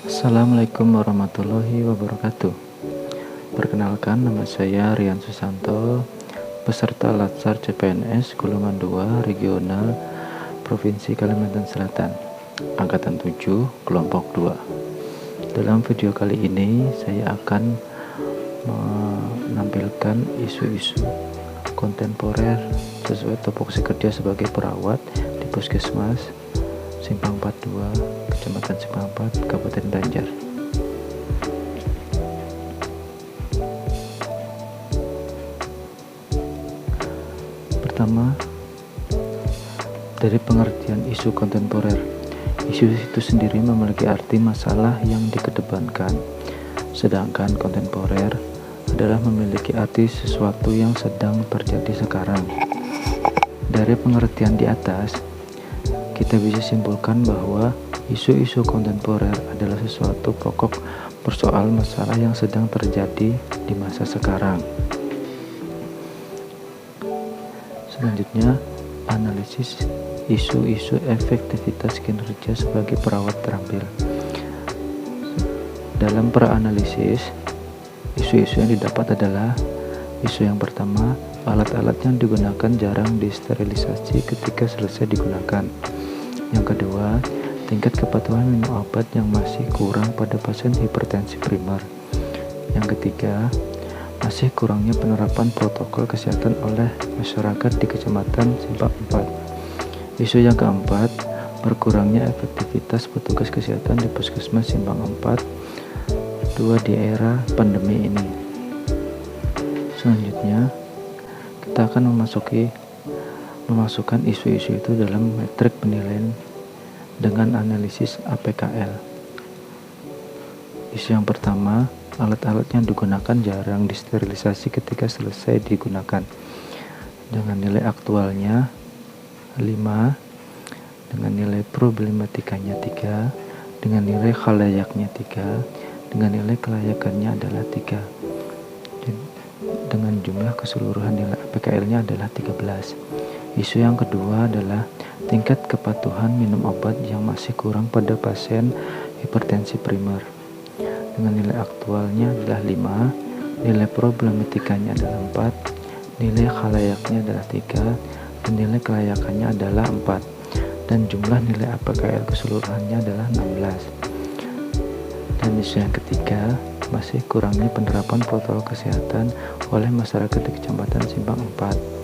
Assalamualaikum warahmatullahi wabarakatuh. Perkenalkan, nama saya Rian Susanto, peserta Latsar CPNS Golongan 2 Regional Provinsi Kalimantan Selatan, Angkatan 7, Kelompok 2. Dalam video kali ini, saya akan menampilkan isu-isu kontemporer sesuai tupoksi kerja sebagai perawat di Puskesmas Simpang 42, Kecamatan Simpang 4, Kabupaten Banjar. Pertama, dari pengertian isu kontemporer. Isu itu sendiri memiliki arti masalah yang dikedepankan, sedangkan kontemporer adalah memiliki arti sesuatu yang sedang terjadi sekarang. Dari pengertian di atas, kita bisa simpulkan bahwa isu-isu kontemporer adalah sesuatu pokok persoal masalah yang sedang terjadi di masa sekarang. Selanjutnya, analisis isu-isu efektivitas kinerja sebagai perawat terampil. Dalam peranalisis, isu-isu yang didapat adalah isu yang pertama, alat-alat yang digunakan jarang disterilisasi ketika selesai digunakan. Yang kedua, tingkat kepatuhan minum obat yang masih kurang pada pasien hipertensi primer. Yang ketiga, masih kurangnya penerapan protokol kesehatan oleh masyarakat di Kecamatan Simpang 4. Isu yang keempat, berkurangnya efektivitas petugas kesehatan di Puskesmas Simpang 4 2 di era pandemi ini. Selanjutnya, kita akan memasukkan isu-isu itu dalam metrik penilaian dengan analisis APKL. Isu yang pertama, alat-alat yang digunakan jarang disterilisasi ketika selesai digunakan, dengan nilai aktualnya 5, dengan nilai problematikanya 3, dengan nilai khalayaknya 3, dengan nilai kelayakannya adalah 3, dengan jumlah keseluruhan nilai APKL-nya adalah 13. Isu yang kedua adalah tingkat kepatuhan minum obat yang masih kurang pada pasien hipertensi primer, dengan nilai aktualnya adalah 5, nilai problematikanya adalah 4, nilai khalayaknya adalah 3, dan nilai kelayakannya adalah 4, dan jumlah nilai APKL keseluruhannya adalah 16. Dan isu yang ketiga, masih kurangnya penerapan protokol kesehatan oleh masyarakat di Kecamatan Simpang 4.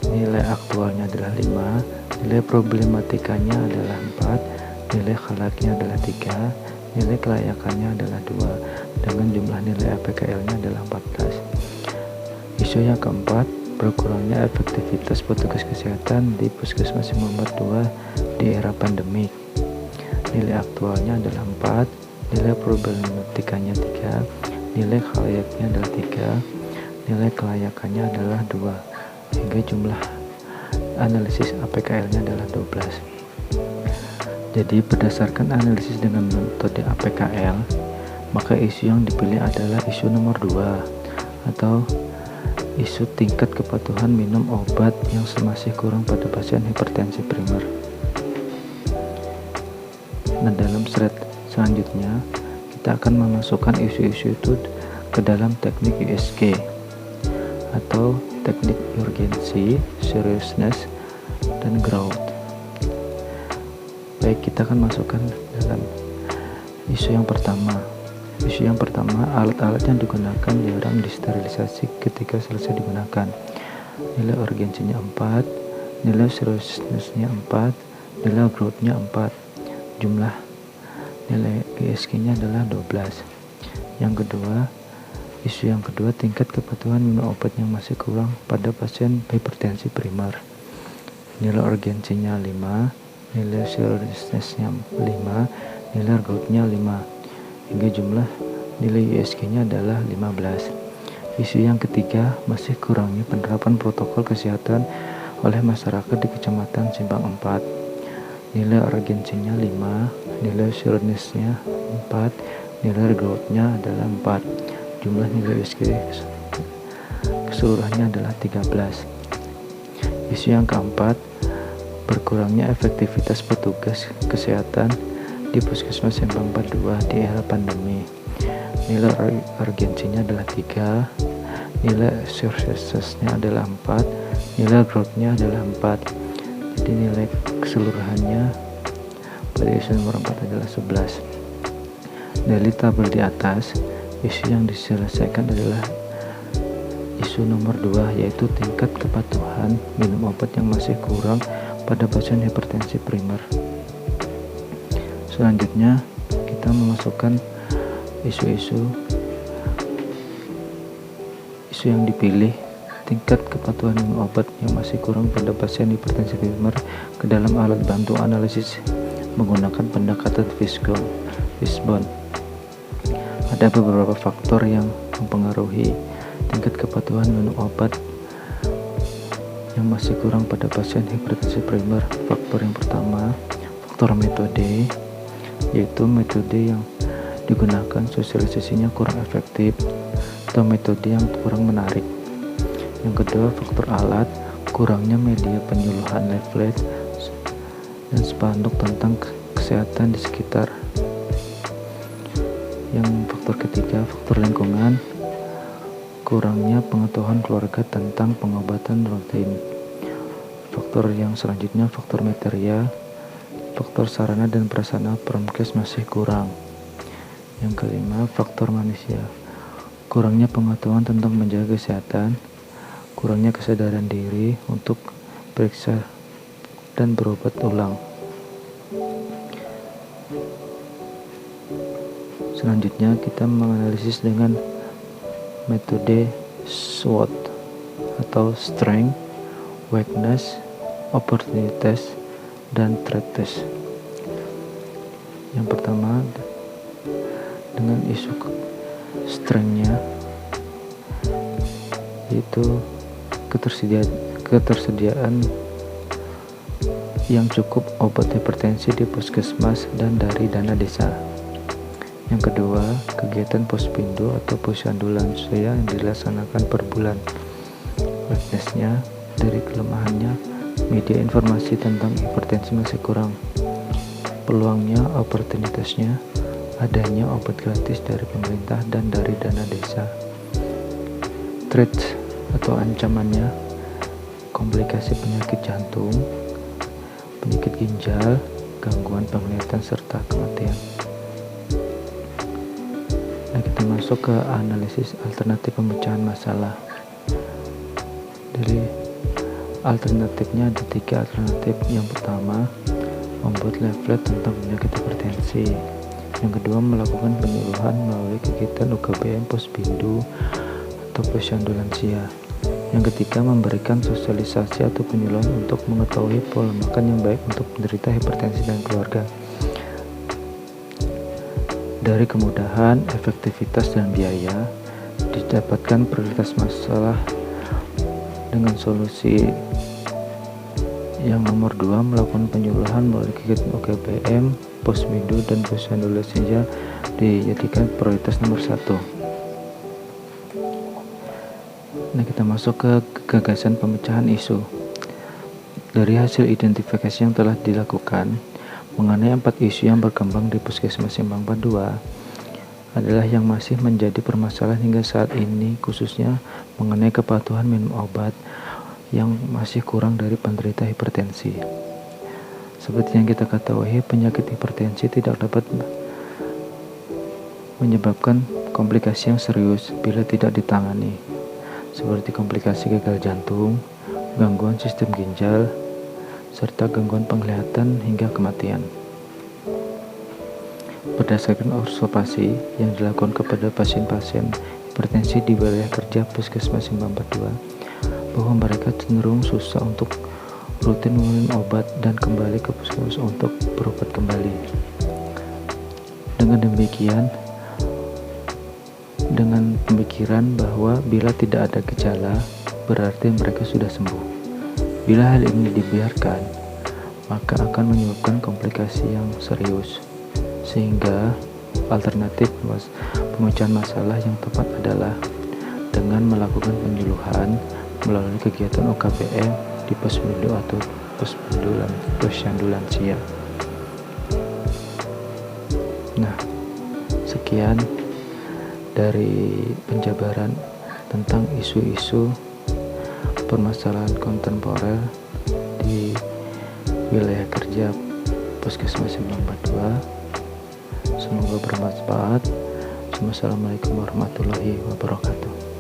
Nilai aktualnya adalah 5, nilai problematikanya adalah 4, nilai khalayaknya adalah 3, nilai kelayakannya adalah 2, dengan jumlah nilai APKL-nya adalah 14. Isu yang keempat, berkurangnya efektivitas petugas kesehatan di Puskesmas Simpang 42 di era pandemik. Nilai aktualnya adalah 4, nilai problematikanya 3, nilai khalayaknya adalah 3, nilai kelayakannya adalah 2, hingga jumlah analisis APKL-nya adalah 12. Jadi berdasarkan analisis dengan metode APKL, maka isu yang dipilih adalah isu nomor 2, atau isu tingkat kepatuhan minum obat yang masih kurang pada pasien hipertensi primer. Nah, dalam slide selanjutnya, kita akan memasukkan isu-isu itu ke dalam teknik USG, atau teknik urgensi, seriousness, dan growth. Baik, kita akan masukkan dalam isu yang pertama. Isu yang pertama, alat-alat yang digunakan jarang disterilisasi ketika selesai digunakan. Nilai urgensinya 4, nilai seriousness-nya 4, nilai growth-nya 4, jumlah nilai USG-nya adalah 12. Yang kedua, isu yang kedua, tingkat kepatuhan minum obat yang masih kurang pada pasien hipertensi primer. Nilai urgensinya 5, nilai seriousness-nya 5, nilai growth-nya 5, hingga jumlah nilai USG-nya adalah 15. Isu yang ketiga, masih kurangnya penerapan protokol kesehatan oleh masyarakat di Kecamatan Simpang 4. Nilai urgensinya 5, nilai seriousness-nya 4, nilai growth-nya adalah 4, jumlah nilai USG keseluruhannya adalah 13. Isu yang keempat, berkurangnya efektivitas petugas kesehatan di Puskesmas Simpang 42 di era pandemi. Nilai urgensinya adalah 3, nilai success-nya adalah 4, nilai growth-nya adalah 4. Jadi nilai keseluruhannya pada isu nomor 4 adalah 11. Dari tabel di atas, isu yang diselesaikan adalah isu nomor 2, yaitu tingkat kepatuhan minum obat yang masih kurang pada pasien hipertensi primer. Selanjutnya kita memasukkan isu yang dipilih tingkat kepatuhan minum obat yang masih kurang pada pasien hipertensi primer ke dalam alat bantu analisis menggunakan pendekatan Fishbone. Ada beberapa faktor yang mempengaruhi tingkat kepatuhan minum obat yang masih kurang pada pasien hipertensi primer. Faktor yang pertama, faktor metode, yaitu metode yang digunakan sosialisasinya kurang efektif atau metode yang kurang menarik. Yang kedua, faktor alat, kurangnya media penyuluhan leaflet dan spanduk tentang kesehatan di sekitar. Yang faktor ketiga, faktor lingkungan, kurangnya pengetahuan keluarga tentang pengobatan rutin. Faktor yang selanjutnya, faktor material, faktor sarana dan prasarana Promkes masih kurang. Yang kelima, faktor manusia, kurangnya pengetahuan tentang menjaga kesehatan, kurangnya kesadaran diri untuk periksa dan berobat ulang. Selanjutnya kita menganalisis dengan metode SWOT atau Strength, Weakness, Opportunity Test, dan Threat Test. Yang pertama, dengan isu strength-nya, yaitu ketersediaan yang cukup obat hipertensi di puskesmas dan dari dana desa. Yang kedua, kegiatan posyandu atau posyandu lansia yang dilaksanakan per bulan. Weakness-nya, dari kelemahannya, media informasi tentang hipertensi masih kurang. Peluangnya, opportunitasnya, adanya obat gratis dari pemerintah dan dari dana desa. Threat atau ancamannya, komplikasi penyakit jantung, penyakit ginjal, gangguan penglihatan serta kematian. Nah, kita masuk ke analisis alternatif pemecahan masalah. Dari alternatifnya ada 3 alternatif. Yang pertama, membuat leaflet tentang penyakit hipertensi. Yang kedua, melakukan penyuluhan melalui kegiatan UKBM Pospindu atau posyandu lansia. Yang ketiga, memberikan sosialisasi atau penyuluhan untuk mengetahui pola makan yang baik untuk penderita hipertensi dan keluarga. Dari kemudahan, efektivitas, dan biaya, didapatkan prioritas masalah dengan solusi yang nomor 2, melakukan penyuluhan melalui kegiatan UKBM, Posmindu, dan posyandu lansia dijadikan prioritas nomor 1. Nah, kita masuk ke gagasan pemecahan isu. Dari hasil identifikasi yang telah dilakukan mengenai 4 isu yang berkembang di Puskesmas Simpang 42 adalah yang masih menjadi permasalahan hingga saat ini, khususnya mengenai kepatuhan minum obat yang masih kurang dari penderita hipertensi. Seperti yang kita ketahui, penyakit hipertensi tidak dapat menyebabkan komplikasi yang serius bila tidak ditangani, seperti komplikasi gagal jantung, gangguan sistem ginjal, serta gangguan penglihatan hingga kematian. Berdasarkan observasi yang dilakukan kepada pasien-pasien hipertensi di wilayah kerja Puskesmas Simpang 42, bahwa mereka cenderung susah untuk rutin meminum obat dan kembali ke puskesmas untuk berobat kembali. Dengan demikian, dengan pemikiran bahwa bila tidak ada gejala, berarti mereka sudah sembuh. Bila hal ini dibiarkan, maka akan menyebabkan komplikasi yang serius. Sehingga alternatif pemecahan masalah yang tepat adalah dengan melakukan penyuluhan melalui kegiatan UKBM di Posmindu atau posyandu lansia. Nah, sekian dari penjabaran tentang isu-isu permasalahan kontemporer di wilayah kerja Puskesmas 942. Semoga bermanfaat. Wassalamualaikum warahmatullahi wabarakatuh.